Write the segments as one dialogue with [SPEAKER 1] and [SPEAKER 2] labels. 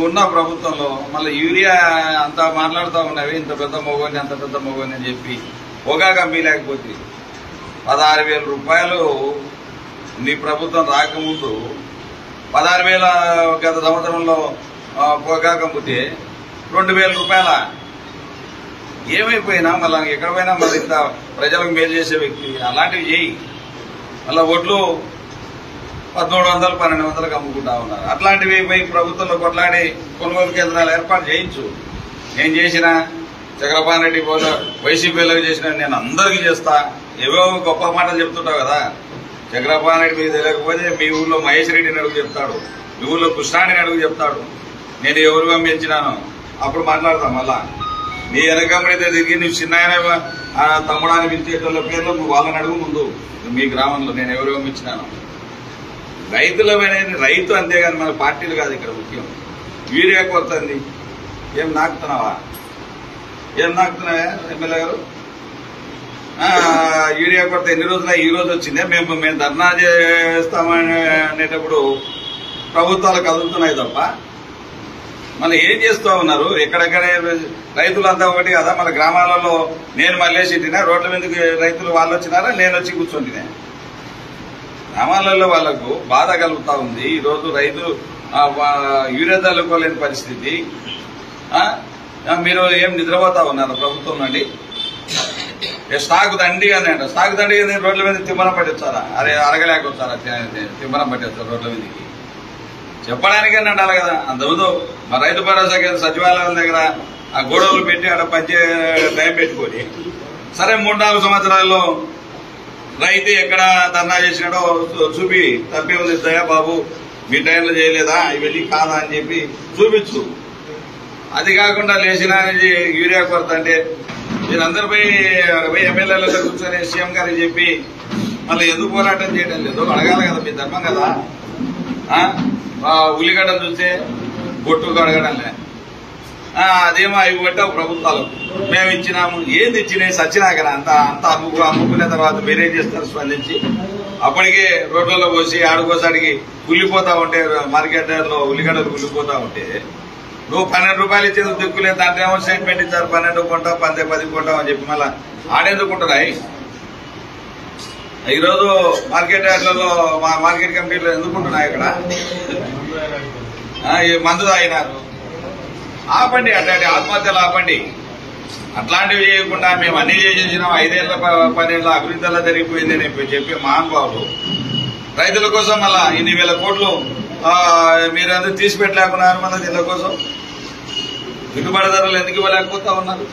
[SPEAKER 1] నువ్వున్న ప్రభుత్వంలో మళ్ళీ యూరియా అంత మాట్లాడుతూ ఉన్నవి, ఇంత పెద్ద మొగోని అంత పెద్ద మొగోని అని చెప్పి పొగాకు అమ్మి లేకపోతే 16,000 రూపాయలు నీ ప్రభుత్వం రాకముందు 16,000 గత సంవత్సరంలో పొగాకు అమ్మితే 2,000 రూపాయల ఏమైపోయినా మళ్ళీ ఎక్కడ పోయినా మళ్ళీ ఇంత ప్రజలకు మేలు చేసే వ్యక్తి అలాంటివి చేయి. మళ్ళీ ఒడ్లు 1,300, 1,200కు అమ్ముకుంటా ఉన్నారు. అట్లాంటివి పోయి ప్రభుత్వంలో కొట్లాడి కొనుగోలు కేంద్రాలు ఏర్పాటు చేయించు. నేను చేసిన చక్రపాణి రెడ్డి పోలో వైసీపీలకు చేసిన నేను అందరికీ చేస్తా. ఏవో గొప్ప మాటలు చెప్తుంటావు కదా. చక్రపాణి రెడ్డి మీద తెలియకపోతే మీ ఊళ్ళో మహేష్ రెడ్డిని అడుగు చెప్తాడు, మీ ఊళ్ళో కృష్ణాని అడుగు చెప్తాడు. నేను ఎవరు పంపించినాను అప్పుడు మాట్లాడతాం. మళ్ళా నీ వెనకమ్మడితే తిరిగి నువ్వు చిన్న తమ్ముడాన్ని పిలిచేటోళ్ళ పేర్లు నువ్వు వాళ్ళని అడుగు ముందు. మీ గ్రామంలో నేను ఎవరు పంపించినాను. రైతులమనేది రైతు అంతేగాని మన పార్టీలు కాదు ఇక్కడ ముఖ్యం. యూరియా కొరతంది ఏం నాకుతున్నావా? ఏం నాకుతున్నావా ఎమ్మెల్యే గారు? యూరియా కొరత ఎన్ని రోజుల ఈ రోజు వచ్చిందే. మేము ధర్నా చేస్తామని అనేటప్పుడు ప్రభుత్వాలు కదులుతున్నాయి తప్ప మళ్ళీ ఏం చేస్తూ ఉన్నారు? ఎక్కడెక్కడే రైతులంతా ఒకటి కదా. మన గ్రామాలలో నేను మల్లేసి ఇంటినా రోడ్ల మీదకి రైతులు వాళ్ళు వచ్చినారా, నేను వచ్చి కూర్చుంటున్నా. గ్రామాలలో వాళ్లకు బాధ కలుగుతా ఉంది. ఈరోజు రైతులు యూరియా చల్లుకోలేని పరిస్థితి. మీరు ఏం నిద్రపోతా ఉన్నారు ప్రభుత్వం నుండి? స్టాక్ దండి అని అంట. స్టాక్ దండి రోడ్ల మీద తిమ్మనం పట్టించారా? అరే అరగలేకొచ్చారా తిమ్మనం పట్టించారు రోడ్ల మీదకి? చెప్పడానికి అంటారు కదా. అంతకుముందు మా రైతు భరోసా సచివాలయం దగ్గర ఆ గొడవలు పెట్టి ఆడ పంచే టైం పెట్టుకొని సరే 3-4 సంవత్సరాల్లో రైతు ఎక్కడ ధర్నా చేసినాడో చూపి తప్పే ఉంది దయా బాబు మీ టైంలో చేయలేదా ఇవన్నీ కాదా అని చెప్పి చూపించు. అది కాకుండా లేచిన యూరియా కొరత అంటే మీరందరిపై ఎమ్మెల్యేలతో కూర్చొని సీఎం గారికి చెప్పి మళ్ళీ ఎందుకు పోరాటం చేయడం లేదు? అడగాలి కదా, మీ ధర్మం కదా. ఉల్లిగడ్డలు చూస్తే బొట్టు అడగడంలే. అదేమో అవి పెట్టావు ప్రభుత్వాలకు. మేము ఇచ్చినాము. ఏంది ఇచ్చినాయి? సచ్చినాకనా అంత అమ్ముకునే తర్వాత మీరేం చేస్తారు స్పందించి? అప్పటికే రోడ్లలో పోసి ఆడుకోసాడికి ఉల్లిపోతా ఉంటే మార్కెట్లో ఉల్లిగడ్డలు ఉల్లిపోతా ఉంటే నువ్వు 12 రూపాయలు ఇచ్చేది దిక్కులేదు. దాంట్లో ఏమో స్టేట్మెంట్ ఇచ్చారు 12 కొంటాం 10 కొంటాం అని చెప్పి మళ్ళీ ఆడేందుకుంటున్నాయి. ఈరోజు మార్కెట్ యార్డ్లలో మార్కెట్ కమిటీలో ఎందుకుంటున్నాయి? ఇక్కడ మందు తాగినారు. ఆపండి, అట్లాంటి ఆత్మహత్యలు ఆపండి. అట్లాంటివి చేయకుండా మేము అన్ని చేసేసినాం 5 ఏళ్ల 10 ఏళ్ల అభివృద్ధిలో జరిగిపోయింది అని చెప్పి మహానుభావులు రైతుల కోసం మళ్ళా ఇన్ని వేల కోట్లు మీరందరూ తీసి పెట్టలేకున్నారు. మళ్ళీ దీని కోసం గిట్టుబాటు ధరలు ఎందుకు ఇవ్వలేకపోతా ఉన్నారు?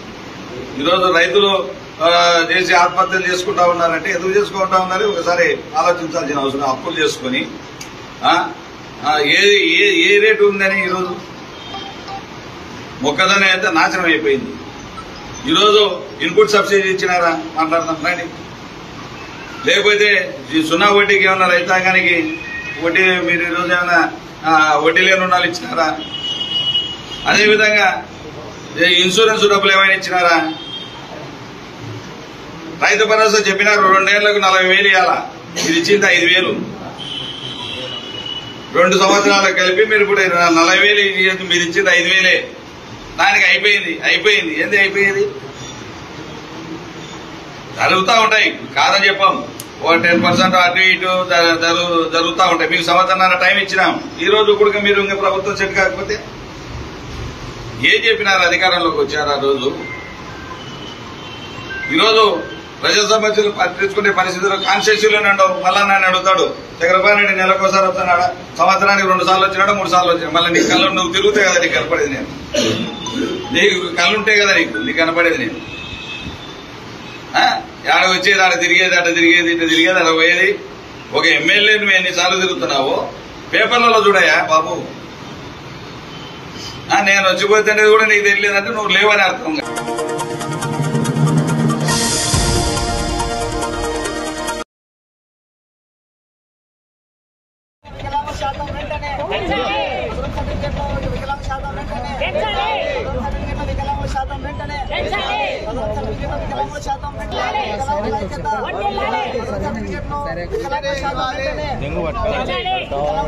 [SPEAKER 1] ఈరోజు రైతులు చేసి ఆత్మహత్యలు చేసుకుంటా ఉన్నారంటే ఎందుకు చేసుకుంటా ఉన్నారు? ఒకసారి ఆలోచించాల్సిన అవసరం. అప్పులు చేసుకుని ఏ రేటు ఉందని ఈరోజు మొక్కజొన్న అయితే నాశనం అయిపోయింది. ఈరోజు ఇన్పుట్ సబ్సిడీ ఇచ్చినారా? మాట్లాడదాం రండి. లేకపోతే ఈ 0 వడ్డీకి ఏమన్నా రైతాంగానికి వడ్డీ మీరు ఈరోజు ఏమైనా వడ్డీ లేని రుణాలు ఇచ్చినారా? అదేవిధంగా ఇన్సూరెన్స్ డబ్బులు ఏమైనా ఇచ్చినారా? రైతు భరోసా చెప్పినారు 2 ఏళ్లకు 40,000 ఇవ్వాలా. మీరు ఇచ్చింది 5,000. 2 సంవత్సరాలకు కలిపి మీరు ఇప్పుడు 40,000 మీరు ఇచ్చింది 5,000. దానికి అయిపోయింది. ఏంది అయిపోయేది? జరుగుతూ ఉంటాయి, కాదని చెప్పాం. 10% అటు ఇటు జరుగుతూ ఉంటాయి. మీకు సంవత్సరాల టైం ఇచ్చినాం. ఈ రోజు కూడా మీరు ఇంకా ప్రభుత్వం సెట్ కాకపోతే ఏం చెప్పినారు? అధికారంలోకి వచ్చారు ఆ రోజు. ఈరోజు ప్రజల సమస్యలు పట్టించుకునే పరిస్థితుల్లో కాన్స్టిట్యూన్సీలోనే ఉండవు. మళ్ళా నన్ను అడుగుతాడు, చక్రపాణి రెడ్డి నెలకోసారి వస్తున్నాడా? సంవత్సరానికి 2 సార్లు వచ్చినాడా 3 సార్లు వచ్చినా? మళ్ళీ నీ కళ్ళు నువ్వు తిరుగుతాయి కదా, నీకు కనపడేది నేను. నీకు కళ్ళుంటే కదా నీకు కనపడేది నేను. ఆడ వచ్చేది, ఆడ తిరిగేది, అట్ట తిరిగేది, ఇట్లా తిరిగేది, అలా పోయేది. ఒక ఎమ్మెల్యే నువ్వు ఎన్నిసార్లు తిరుగుతున్నావు పేపర్లలో చూడయా బాబు. నేను వచ్చిపోతుండేది కూడా నీకు తెలియదంటే నువ్వు లేవని అర్థం.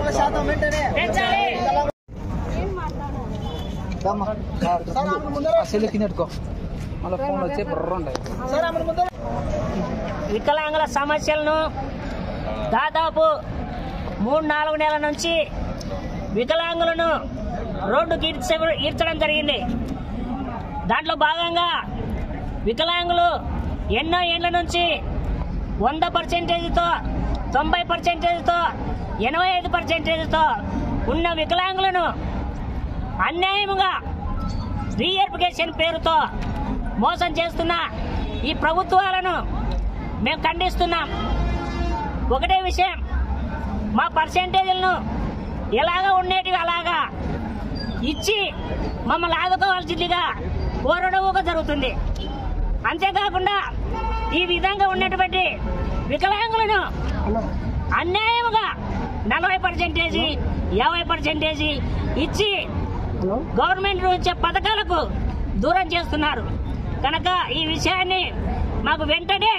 [SPEAKER 2] శాతం వికలాంగుల సమస్యలను దాదాపు 3-4 నెలల నుంచి వికలాంగులను రోడ్డుకి ఈడ్చడం జరిగింది. దాంట్లో భాగంగా వికలాంగులు ఎన్నో ఏళ్ల నుంచి 100%తో 90%తో 85%తో ఉన్న వికలాంగులను అన్యాయముగా రీఎడ్యుకేషన్ పేరుతో మోసం చేస్తున్న ఈ ప్రభుత్వాలను మేము ఖండిస్తున్నాం. ఒకటే విషయం, మా పర్సెంటేజ్లను ఎలాగ ఉండేటివి అలాగా ఇచ్చి మమ్మల్ని ఆదుకోవాల్సిందిగా కోరడం జరుగుతుంది. అంతేకాకుండా ఈ విధంగా ఉన్నటువంటి వికలాంగులను అన్యాయముగా 40%, 50% ఇచ్చి గవర్నమెంట్ ఇచ్చే పథకాలకు దూరం చేస్తున్నారు. కనుక ఈ విషయాన్ని మాకు వెంటనే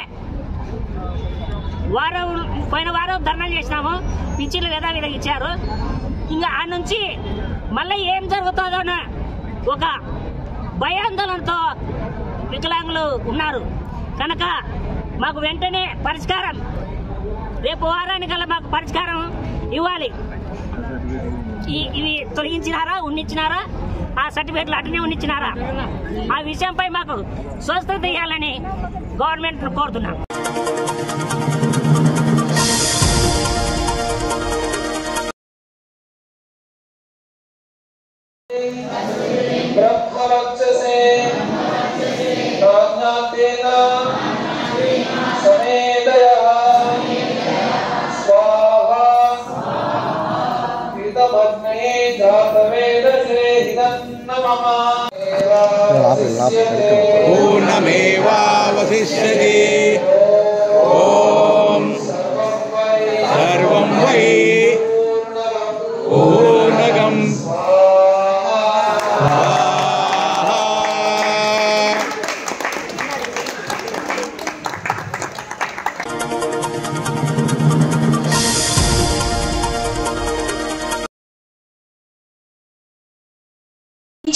[SPEAKER 2] పోయిన వారం ధర్నా చేసినాము, పింఛన్లు యథావిధిగా ఇచ్చారు. ఇంకా ఆ నుంచి మళ్ళీ ఏం జరుగుతుందో ఒక భయాందోళనతో వికలాంగులు ఉన్నారు. కనుక మాకు వెంటనే పరిష్కారం, రేపు వారానికల్లా మాకు పరిష్కారం ఇవ్వాలి. ఇవి తొలగించినారా, ఉన్నిచ్చినారా, ఆ సర్టిఫికేట్లు అటనే ఉన్నిచ్చినారా, ఆ విషయంపై మాకు స్వస్థత ఇవ్వాలని గవర్నమెంట్ కోరుతున్నాం.
[SPEAKER 3] पूर्णमेवावशिष्यते। ओम सर्वं वै पूर्णगं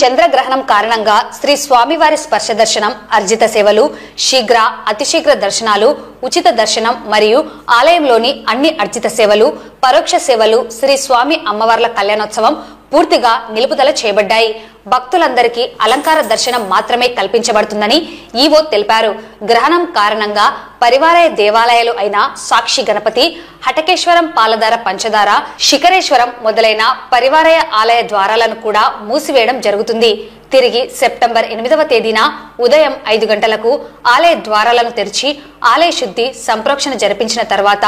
[SPEAKER 4] చంద్రగ్రహణం కారణంగా శ్రీ స్వామివారి స్పర్శ దర్శనం, అర్జిత సేవలు, శీఘ్ర అతిశీఘ్ర దర్శనాలు, ఉచిత దర్శనం మరియు ఆలయంలోని అన్ని అర్జిత సేవలు, పరోక్ష సేవలు, శ్రీ స్వామి అమ్మవార్ల కళ్యాణోత్సవం పూర్తిగా నిలుపుదల చేయబడ్డాయి. భక్తులందరికీ అలంకార దర్శనం మాత్రమే కల్పించబడుతుందని ఈవో తెలిపారు. గ్రహణం కారణంగా పరివారయ దేవాలయాలు అయిన సాక్షి గణపతి, హటకేశ్వరం, పాలధార, పంచదార, శిఖరేశ్వరం మొదలైన పరివారయ ఆలయ ద్వారాలను కూడా మూసివేయడం జరుగుతుంది. తిరిగి సెప్టెంబర్ 8వ తేదీన ఉదయం 5 గంటలకు ఆలయ ద్వారాలను తెరిచి ఆలయ శుద్ధి సంప్రోక్షణ జరిపించిన తర్వాత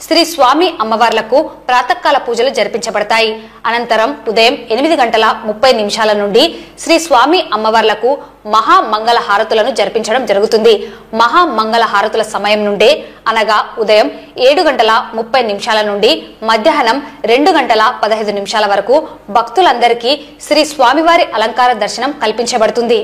[SPEAKER 4] శ్రీ స్వామి అమ్మవార్లకు ప్రాతకాల పూజలు జరిపించబడతాయి. అనంతరం ఉదయం 8:30 నుండి శ్రీ స్వామి అమ్మవార్లకు మహామంగళ హారతులను జరిపించడం జరుగుతుంది. మహామంగళ హారతుల సమయం నుండే అనగా ఉదయం 7:30 నుండి మధ్యాహ్నం 2:15 వరకు భక్తులందరికీ శ్రీ స్వామివారి అలంకార దర్శనం కల్పించబడుతుంది.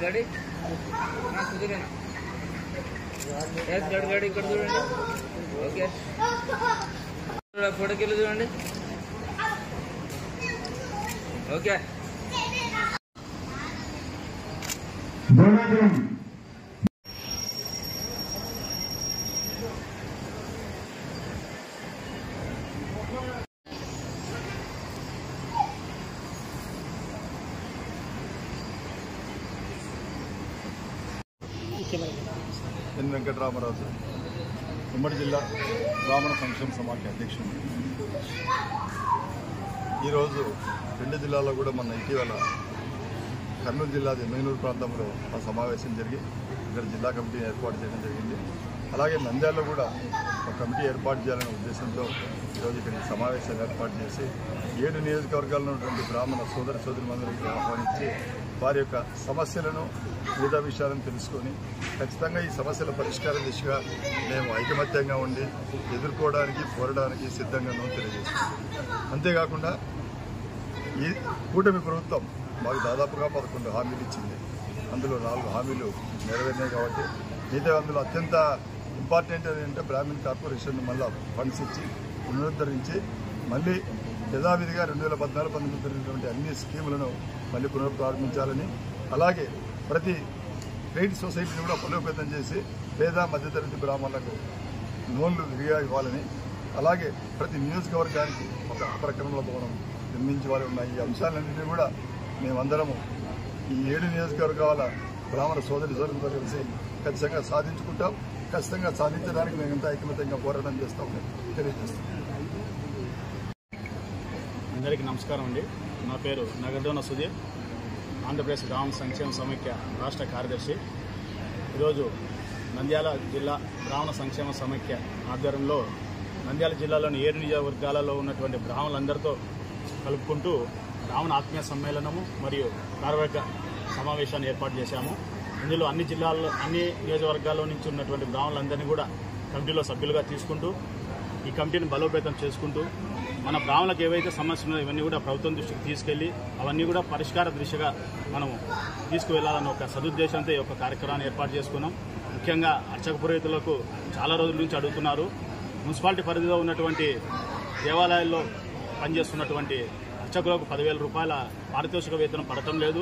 [SPEAKER 5] गाड़ी गाड़ी ఇక్కడ చూడండి. ఓకే ఫోటోకి వెళ్ళి చూడండి. ఓకే
[SPEAKER 6] ఎన్ వెంకటరామరాజు, ఉమ్మడి జిల్లా బ్రాహ్మణ సంక్షేమ సమాఖ్య అధ్యక్షుడు. ఈరోజు రెండు జిల్లాల్లో కూడా మన ఇటీవల కర్నూలు జిల్లా ఎమ్మెనూరు ప్రాంతంలో ఆ సమావేశం జరిగి ఇక్కడ జిల్లా కమిటీ ఏర్పాటు చేయడం జరిగింది. అలాగే నంద్యాలలో కూడా ఒక కమిటీ ఏర్పాటు చేయాలనే ఉద్దేశంతో ఈరోజు ఇక్కడ సమావేశాలు ఏర్పాటు చేసి 7 నియోజకవర్గాల్లో ఉన్నటువంటి బ్రాహ్మణ సోదరులందరికీ ఆహ్వానించి వారి యొక్క సమస్యలను వివిధ విషయాలను తెలుసుకొని ఖచ్చితంగా ఈ సమస్యల పరిష్కార దిశగా మేము ఐకమత్యంగా ఉండి ఎదుర్కోవడానికి పోరాడడానికి సిద్ధంగానూ తెలియజేస్తున్నాం. అంతేకాకుండా ఈ కూటమి ప్రభుత్వం మాకు దాదాపుగా 11 హామీలు ఇచ్చింది. అందులో 4 హామీలు నెరవేరినాయి. కాబట్టి మిగతా అందులో అత్యంత ఇంపార్టెంట్ ఏంటంటే బ్రాహ్మణ్ కార్పొరేషన్ మళ్ళీ ఫండ్స్ ఇచ్చి పునరుద్ధరించి మళ్ళీ యథావిధిగా 2014-19 జరిగినటువంటి అన్ని స్కీములను మళ్ళీ పునఃప్రారంభించాలని, అలాగే ప్రతి క్రెడిట్ సొసైటీని కూడా బలోపేతం చేసి పేద మధ్యతరగతి బ్రాహ్మణులకు లోన్లు విరిగా ఇవ్వాలని, అలాగే ప్రతి నియోజకవర్గానికి ఒక అపరక్రమల భవనం నిర్మించాలని ఉన్నాయి. ఈ అంశాలన్నింటినీ కూడా మేమందరము ఈ 7 నియోజకవర్గాల బ్రాహ్మణ సోదరులతో కలిసి ఖచ్చితంగా సాధించుకుంటాం. ఖచ్చితంగా సాధించడానికి మేమంతా ఐకమత్యంగా పోరాటం చేస్తామని తెలియజేస్తాం.
[SPEAKER 7] అందరికీ నమస్కారం అండి. నా పేరు నగర్డోన సుధీర్, ఆంధ్రప్రదేశ్ గ్రామ సంక్షేమ సమైక్య రాష్ట్ర కార్యదర్శి. ఈరోజు నంద్యాల జిల్లా బ్రాహ్మణ సంక్షేమ సమైక్య ఆధ్వర్యంలో నంద్యాల జిల్లాలోని 7 నియోజకవర్గాలలో ఉన్నటువంటి బ్రాహ్మణులందరితో కలుపుకుంటూ బ్రాహ్మణ ఆత్మీయ సమ్మేళనము మరియు కార్యవర్గ సమావేశాన్ని ఏర్పాటు చేశాము. ఇందులో అన్ని జిల్లాల్లో అన్ని నియోజకవర్గాల్లో నుంచి ఉన్నటువంటి బ్రాహ్మణులందరినీ కూడా కమిటీలో సభ్యులుగా తీసుకుంటూ ఈ కమిటీని బలోపేతం చేసుకుంటూ మన బ్రాహ్మణులకు ఏవైతే సమస్యలు ఉన్నాయో ఇవన్నీ కూడా ప్రభుత్వం దృష్టికి తీసుకెళ్లి అవన్నీ కూడా పరిష్కార దిశగా మనం తీసుకువెళ్లాలన్న ఒక సదుద్దేశంతో ఈ యొక్క కార్యక్రమాన్ని ఏర్పాటు చేసుకున్నాం. ముఖ్యంగా అర్చక పురోహితులకు చాలా రోజుల నుంచి అడుగుతున్నారు. మున్సిపాలిటీ పరిధిలో ఉన్నటువంటి దేవాలయాల్లో పనిచేస్తున్నటువంటి అర్చకులకు 10,000 రూపాయల పారితోషిక వేతనం పడటం లేదు.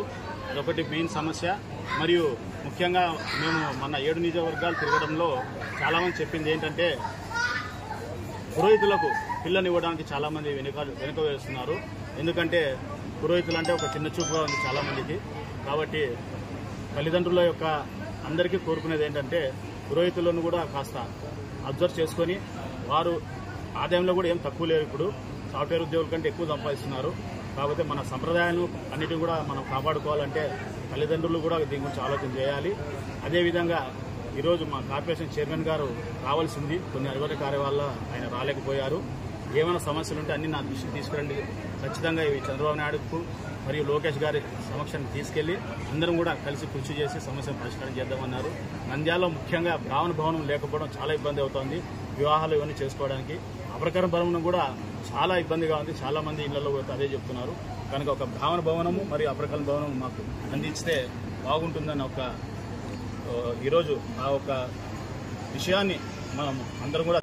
[SPEAKER 7] అదొకటి మెయిన్ సమస్య. మరియు ముఖ్యంగా మేము మన 7 నియోజకవర్గాలు తిరగడంలో చాలామంది చెప్పింది ఏంటంటే పురోహితులకు పిల్లని ఇవ్వడానికి చాలామంది వెనుక వేస్తున్నారు. ఎందుకంటే పురోహితులు అంటే ఒక చిన్న చూపుగా ఉంది చాలామందికి. కాబట్టి తల్లిదండ్రుల యొక్క అందరికీ కోరుకునేది ఏంటంటే పురోహితులను కూడా కాస్త అబ్జర్వ్ చేసుకొని వారు ఆదాయంలో కూడా ఏం తక్కువ లేరు. ఇప్పుడు సాఫ్ట్వేర్ ఉద్యోగుల కంటే ఎక్కువ సంపాదిస్తున్నారు. కాబట్టి మన సంప్రదాయాలను అన్నిటిని కూడా మనం కాపాడుకోవాలంటే తల్లిదండ్రులు కూడా దీని గురించి ఆలోచన చేయాలి. అదేవిధంగా ఈరోజు మా కార్పొరేషన్ చైర్మన్ గారు రావాల్సింది, కొన్ని అనివార్య కార్యాల వల్ల ఆయన రాలేకపోయారు. ఏమైనా సమస్యలు ఉంటే అన్ని నా దృష్టికి తీసుకురండి. ఖచ్చితంగా ఇవి చంద్రబాబు నాయుడుకు మరియు లోకేష్ గారి సమక్షాన్ని తీసుకెళ్లి అందరం కూడా కలిసి కృషి చేసి సమస్యను పరిష్కారం చేద్దామన్నారు. నంద్యాలలో ముఖ్యంగా బ్రాహ్మణ భవనం లేకపోవడం చాలా ఇబ్బంది అవుతోంది. వివాహాలు ఇవన్నీ చేసుకోవడానికి అపరకర భవనం కూడా చాలా ఇబ్బందిగా ఉంది. చాలా మంది ఇళ్లలో అదే చెప్తున్నారు. కనుక ఒక బ్రాహ్మణ భవనము మరియు అపరకర భవనం మాకు అందించితే బాగుంటుందని ఈరోజు ఆ ఒక విషయాన్ని మనం అందరం కూడా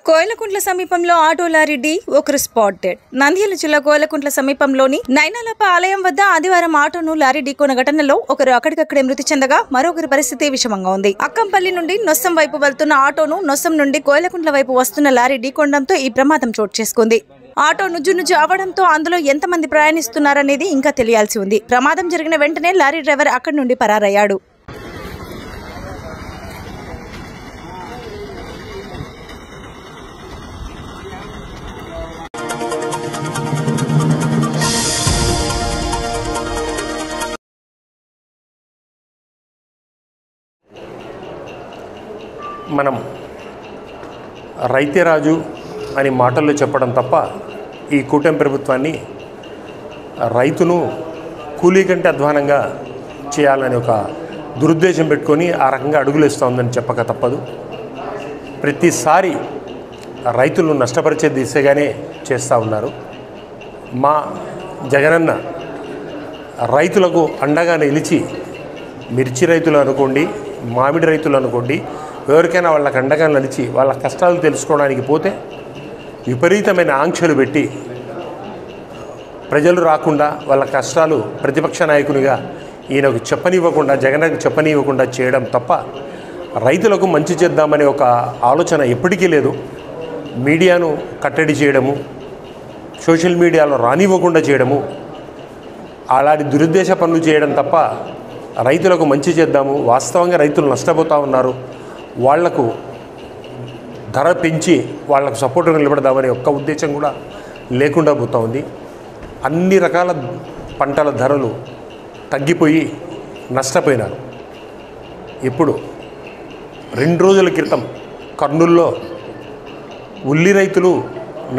[SPEAKER 8] కోయలకుంట్ల సమీపంలో ఆటో లారీ ఢీ, ఒకరు స్పాటెడ్. నంద్యాల జిల్లా కోయలకుంట్ల సమీపంలోని నైనాలప్ప ఆలయం వద్ద ఆదివారం ఆటోను లారీ ఢీకొన్న ఘటనలో ఒకరు అక్కడికక్కడే మృతి చెందగా మరొకరి పరిస్థితి విషమంగా ఉంది. అక్కంపల్లి నుండి నొస్సం వైపు వెళ్తున్న ఆటోను నొస్సం నుండి కోయలకుంట్ల వైపు వస్తున్న లారీ ఢీకొనడంతో ఈ ప్రమాదం చోటు చేసుకుంది. ఆటో నుజ్జు అవడంతో అందులో ఎంతమంది ప్రయాణిస్తున్నారనేది ఇంకా తెలియాల్సి ఉంది. ప్రమాదం జరిగిన వెంటనే లారీ డ్రైవర్ అక్కడి నుండి పరారయ్యాడు.
[SPEAKER 9] మనం రైతే రాజు అని మాటల్లో చెప్పడం తప్ప ఈ కూటమి ప్రభుత్వాన్ని రైతును కూలీ కంటే అధ్వానంగా చేయాలని ఒక దురుద్దేశం పెట్టుకొని ఆ రకంగా అడుగులేస్తూ ఉందని చెప్పక తప్పదు. ప్రతిసారి రైతులను నష్టపరిచే దిశగానే చేస్తూ ఉన్నారు. మా జగనన్న రైతులకు అండగా నిలిచి మిర్చి రైతులు అనుకోండి, మామిడి రైతులు అనుకోండి, ఎవరికైనా వాళ్ళకి అండగా నిలిచి వాళ్ళ కష్టాలు తెలుసుకోవడానికి పోతే విపరీతమైన ఆంక్షలు పెట్టి ప్రజలు రాకుండా వాళ్ళ కష్టాలు ప్రతిపక్ష నాయకునిగా ఈయనకు చెప్పనివ్వకుండా, జగన్కు చెప్పనివ్వకుండా చేయడం తప్ప రైతులకు మంచి చేద్దామనే ఒక ఆలోచన ఎప్పటికీ లేదు. మీడియాను కట్టడి చేయడము, సోషల్ మీడియాలో రానివ్వకుండా చేయడము, అలాంటి దురుద్దేశ పనులు చేయడం తప్ప రైతులకు మంచి చేద్దాము, వాస్తవంగా రైతులు నష్టపోతూ ఉన్నారు, వాళ్లకు ధర పెంచి వాళ్లకు సపోర్టుగా నిలబడదామనే ఒక్క ఉద్దేశం కూడా లేకుండా పోతూ ఉంది. అన్ని రకాల పంటల ధరలు తగ్గిపోయి నష్టపోయినారు. ఇప్పుడు 2 రోజుల క్రితం కర్నూలులో ఉల్లి రైతులు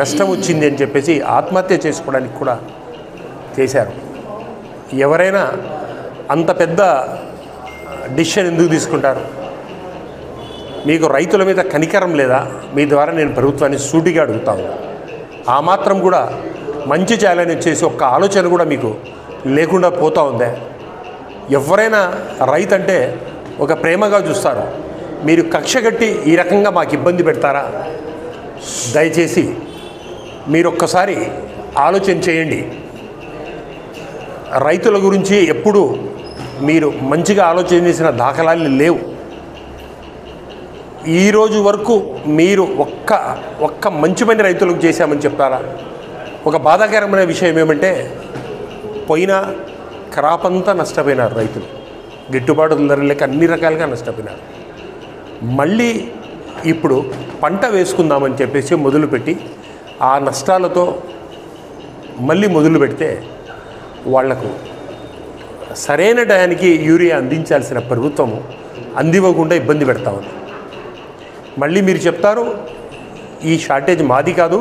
[SPEAKER 9] నష్టం వచ్చింది అని చెప్పేసి ఆత్మహత్య చేసుకోవడానికి కూడా చేశారు. ఎవరైనా అంత పెద్ద డిసిషన్ ఎందుకు తీసుకుంటారు? మీకు రైతుల మీద కనికరం లేదా? మీ ద్వారా నేను ప్రభుత్వాన్ని సూటిగా అడుగుతాను. ఆ మాత్రం కూడా మంచి చేయాలని చేసి ఒక్క ఆలోచన కూడా మీకు లేకుండా పోతూ ఉందే? ఎవరైనా రైతు అంటే ఒక ప్రేమగా చూస్తారు. మీరు కక్ష కట్టి ఈ రకంగా మాకు ఇబ్బంది పెడతారా? దయచేసి మీరు ఒక్కసారి ఆలోచన చేయండి. రైతుల గురించి ఎప్పుడు మీరు మంచిగా ఆలోచన చేసిన దాఖలాలు లేవు. ఈరోజు వరకు మీరు ఒక్క మంచి పని రైతులకు చేశామని చెప్తారా? ఒక బాధాకరమైన విషయం ఏమంటే పోయిన క్రాప్ అంతా నష్టపోయినారు రైతులు, గిట్టుబాటు ధర లేక అన్ని రకాలుగా నష్టపోయినారు. మళ్ళీ ఇప్పుడు పంట వేసుకుందామని చెప్పేసి మొదలుపెట్టి ఆ నష్టాలతో మళ్ళీ మొదలు పెడితే వాళ్లకు సరైన టయానికి యూరియా అందించాల్సిన ప్రభుత్వము అందివ్వకుండా ఇబ్బంది పెడతా ఉంది. మళ్ళీ మీరు చెప్తారు ఈ షార్టేజ్ మాది కాదు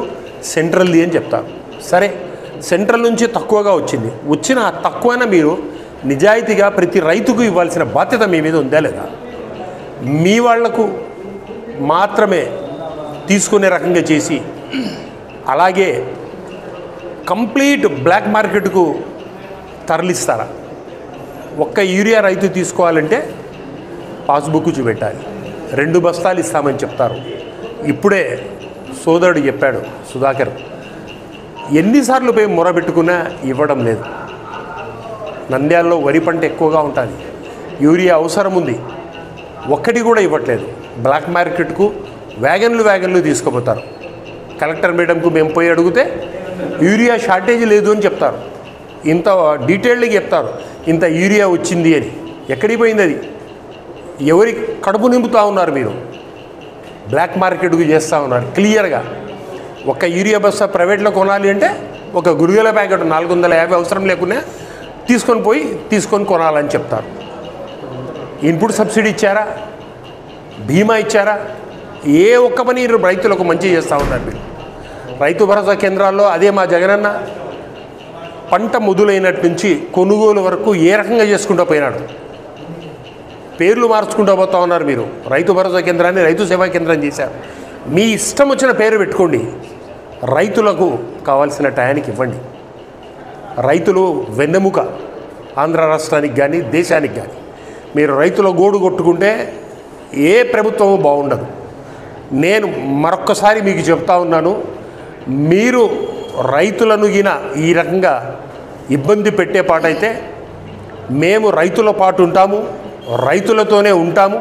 [SPEAKER 9] సెంట్రల్ది అని చెప్తారు. సరే, సెంట్రల్ నుంచి తక్కువగా వచ్చిన ఆ తక్కువైనా మీరు నిజాయితీగా ప్రతి రైతుకు ఇవ్వాల్సిన బాధ్యత మీ మీద ఉందా లేదా? మీ వాళ్లకు మాత్రమే తీసుకునే రకంగా చేసి అలాగే కంప్లీట్ బ్లాక్ మార్కెట్కు తరలిస్తారా? ఒక్క యూరియా రైతు తీసుకోవాలంటే పాస్బుక్ చూపెట్టాలి, 2 బస్తాలు ఇస్తామని చెప్తారు. ఇప్పుడే సోదరుడు చెప్పాడు సుధాకర్, ఎన్నిసార్లు పోయి మొరబెట్టుకున్నా ఇవ్వడం లేదు. నంద్యాలలో వరి పంట ఎక్కువగా ఉంటుంది, యూరియా అవసరం ఉంది, ఒక్కటి కూడా ఇవ్వట్లేదు. బ్లాక్ మార్కెట్కు వ్యాగన్లు తీసుకుపోతారు. కలెక్టర్ మేడంకు మేము పోయి అడిగితే యూరియా షార్టేజ్ లేదు అని చెప్తారు. ఇంత డీటెయిల్డ్గా చెప్తారు ఇంత యూరియా వచ్చింది అని. ఎక్కడికి పోయింది అది? ఎవరి కడుపు నింపుతూ ఉన్నారు మీరు? బ్లాక్ మార్కెట్కు చేస్తూ ఉన్నారు క్లియర్గా. ఒక యూరియా బస్తా ప్రైవేట్లో కొనాలి అంటే ఒక గురిగల ప్యాకెట్ 450 అవసరం లేకున్నా తీసుకొని కొనాలని చెప్తారు. ఇన్పుట్ సబ్సిడీ ఇచ్చారా? బీమా ఇచ్చారా? ఏ ఒక్క పని రైతులకు మంచి చేస్తూ ఉన్నారు మీరు. రైతు భరోసా కేంద్రాల్లో అదే మా జగనన్న పంట మొదలైనట్టు నుంచి కొనుగోలు వరకు ఏ రకంగా చేసుకుంటూ పోయినాడు. పేర్లు మార్చుకుంటూ పోతూ ఉన్నారు మీరు. రైతు భరోసా కేంద్రాన్ని రైతు సేవా కేంద్రం చేశారు. మీ ఇష్టం వచ్చిన పేరు పెట్టుకోండి, రైతులకు కావాల్సిన టయానికి ఇవ్వండి. రైతులు వెన్నెముక ఆంధ్ర రాష్ట్రానికి కానీ దేశానికి కానీ. మీరు రైతుల గోడు కొట్టుకుంటే ఏ ప్రభుత్వము బాగుండదు. నేను మరొక్కసారి మీకు చెప్తా ఉన్నాను, మీరు రైతులను ఈ రకంగా ఇబ్బంది పెట్టే పాటైతే మేము రైతుల పాటు ఉంటాము, రైతులతోనే ఉంటాము.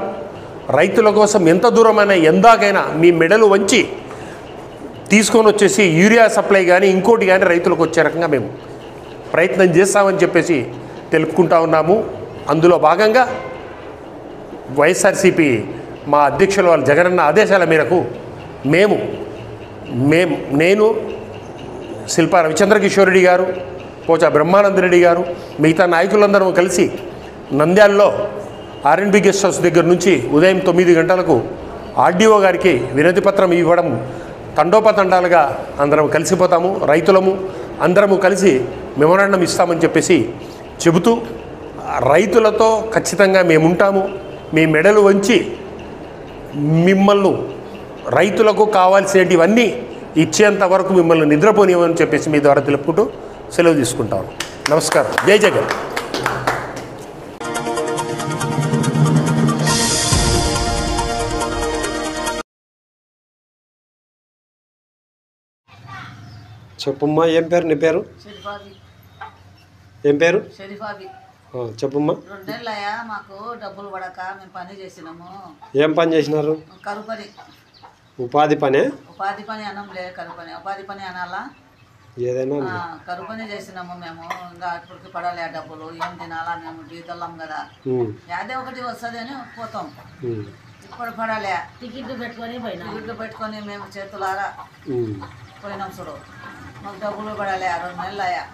[SPEAKER 9] రైతుల కోసం ఎంత దూరమైనా ఎందాకైనా మీ మెడలు వంచి తీసుకొని వచ్చేసి యూరియా సప్లై కానీ ఇంకోటి కానీ రైతులకు వచ్చే రకంగా మేము ప్రయత్నం చేస్తామని చెప్పేసి తెలుపుకుంటా ఉన్నాము. అందులో భాగంగా వైఎస్ఆర్సీపీ మా అధ్యక్షుల వాళ్ళ జగనన్న ఆదేశాల మేరకు నేను శిల్పా రవిచంద్ర కిషోర్ రెడ్డి గారు, పోచా బ్రహ్మానందరెడ్డి గారు, మిగతా నాయకులందరూ కలిసి నంద్యాలలో ఆర్ఎన్బి గెస్ట్ హౌస్ దగ్గర నుంచి ఉదయం 9 గంటలకు ఆర్డీఓ గారికి వినతి పత్రం ఇవ్వడం, తండోపతండాలుగా అందరం కలిసిపోతాము. రైతులము అందరము కలిసి మెమోరాండం ఇస్తామని చెప్పేసి చెబుతూ, రైతులతో ఖచ్చితంగా మేముంటాము. మీ మెడలు వంచి మిమ్మల్ని రైతులకు కావాల్సినటివన్నీ ఇచ్చేంత వరకు మిమ్మల్ని నిద్రపోనివ్వని చెప్పేసి మీ ద్వారా తెలుపుకుంటూ సెలవు తీసుకుంటాను. నమస్కారం. జై జగన్.
[SPEAKER 10] చెప్పమ్మా, ఏం పేరు నీ పేరు? ఏం పేరు? చెప్పమ్మా.
[SPEAKER 11] 2 నెలలయ్యా మాకు డబ్బులు పడక మేము పని చేసినాము.
[SPEAKER 10] ఏం పని చేసినారు?
[SPEAKER 11] కరువు పని.
[SPEAKER 10] ఉపాధి పనే?
[SPEAKER 11] ఉపాధి పని అనంలే, కరువు పని. ఉపాధి పని అనాలా?
[SPEAKER 10] ఏదైనా
[SPEAKER 11] కరువు పని చేసినాము మేము. ఇంకా ఇప్పటికి పడాలి ఆ డబ్బులు, ఏం తినాలా, మేము బీదల్లాం కదా, యాదే ఒకటి వస్తుంది అని పోతాం. ఇప్పుడు పడాలి టికెట్లు పెట్టుకొని మేము చేతులారా పోయినాం చూడు. మాకు డబ్బులు పడాలి 2 నెలలు అయ్యా.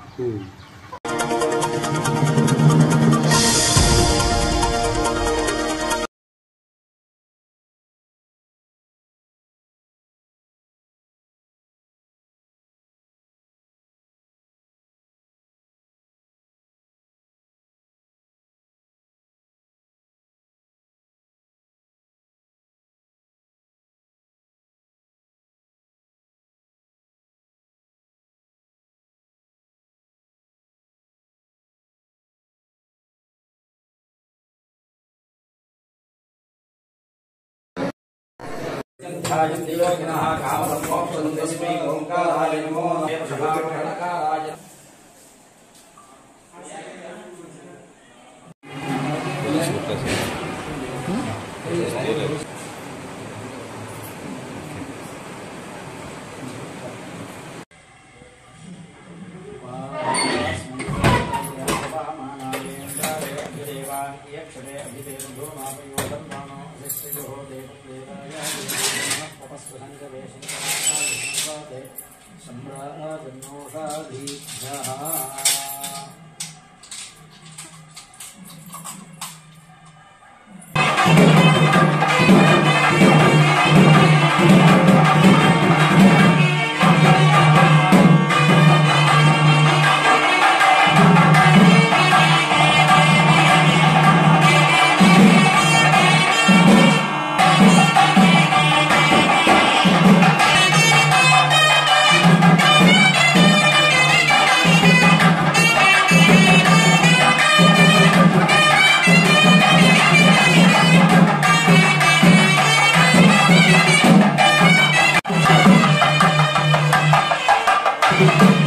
[SPEAKER 12] Thank you.